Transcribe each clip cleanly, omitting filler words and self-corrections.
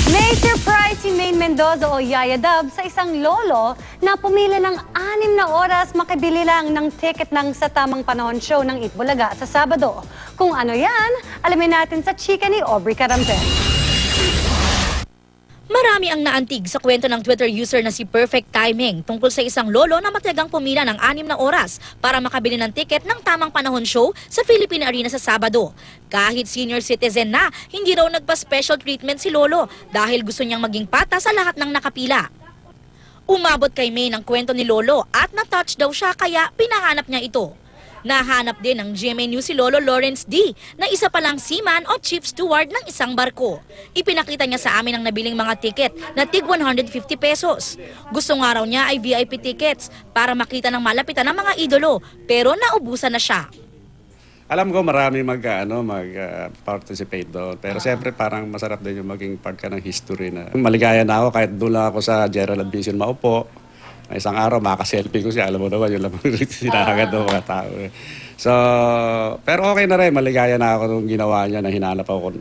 May surprise si Maine Mendoza o Yaya Dub sa isang lolo na pumila ng 6 na oras makibili lang ng ticket ng Sa Tamang Panahon show ng Itbulaga sa Sabado. Kung ano yan, alamin natin sa chika ni Aubrey Carampel. Marami ang naantig sa kwento ng Twitter user na si Perfect Timing tungkol sa isang lolo na matiyagang pumila ng 6 na oras para makabili ng tiket ng Tamang Panahon show sa Philippine Arena sa Sabado. Kahit senior citizen na, hindi raw nagpa-special treatment si lolo dahil gusto niyang maging pata sa lahat ng nakapila. Umabot kay May ang kwento ni lolo at na-touch daw siya kaya pinahanap niya ito. Nahanap din ng GMA News si Lolo Lawrence D. na isa palang seaman o chief steward ng isang barko. Ipinakita niya sa amin ang nabiling mga tiket na tig 150 pesos. Gusto nga raw niya ay VIP tickets para makita ng malapitan ng mga idolo pero naubusan na siya. Alam ko marami mag-participate doon. Pero siyempre parang masarap din yung maging part ka ng history na. Maligaya na ako kahit doon lang ako sa General Admission maupo. Isang araw, makaselfie ko siya. Alam mo naman, yun lang sinakagad ng mga tao. So, pero okay na rin. Maligaya na ako nung ginawa niya na hinanap ako.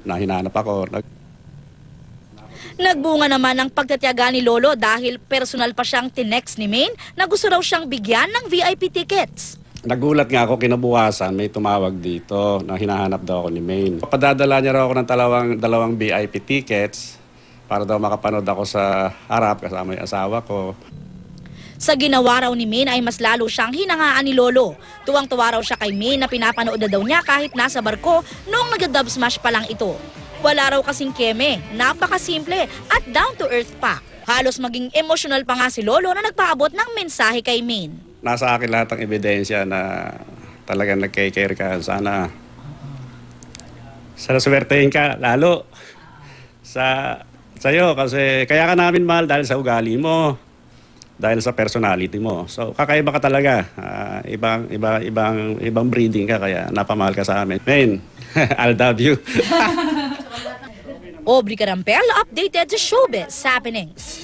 Nagbunga naman ang pagtatiyaga ni Lolo dahil personal pa siyang tinext ni Maine na gusto raw siyang bigyan ng VIP tickets. Nagulat nga ako kinabukasan, may tumawag dito na hinahanap daw ako ni Maine. Padadala niya raw ako ng dalawang VIP tickets para daw makapanood ako sa harap kasama yung asawa ko. Sa ginawa raw ni Maine ay mas lalo siyang hinangaan ni Lolo. Tuwang-tuwa raw siya kay Maine na pinapanood na daw niya kahit nasa barko noong nag-dub smash pa lang ito. Wala raw kasing keme, napakasimple at down to earth pa. Halos maging emotional pa nga si Lolo na nagpaabot ng mensahe kay Maine. Nasa akin lahat ng ebidensya na talagang nagkikare ka. Sana swertein ka lalo sa'yo kasi kaya ka namin mahal dahil sa ugali mo. Dahil sa personality mo. So, kakaiba ka talaga. Ibang breeding ka, kaya napamahal ka sa amin. Man, I'll love you. Aubrey Carampel, updated sa Showbiz Happenings.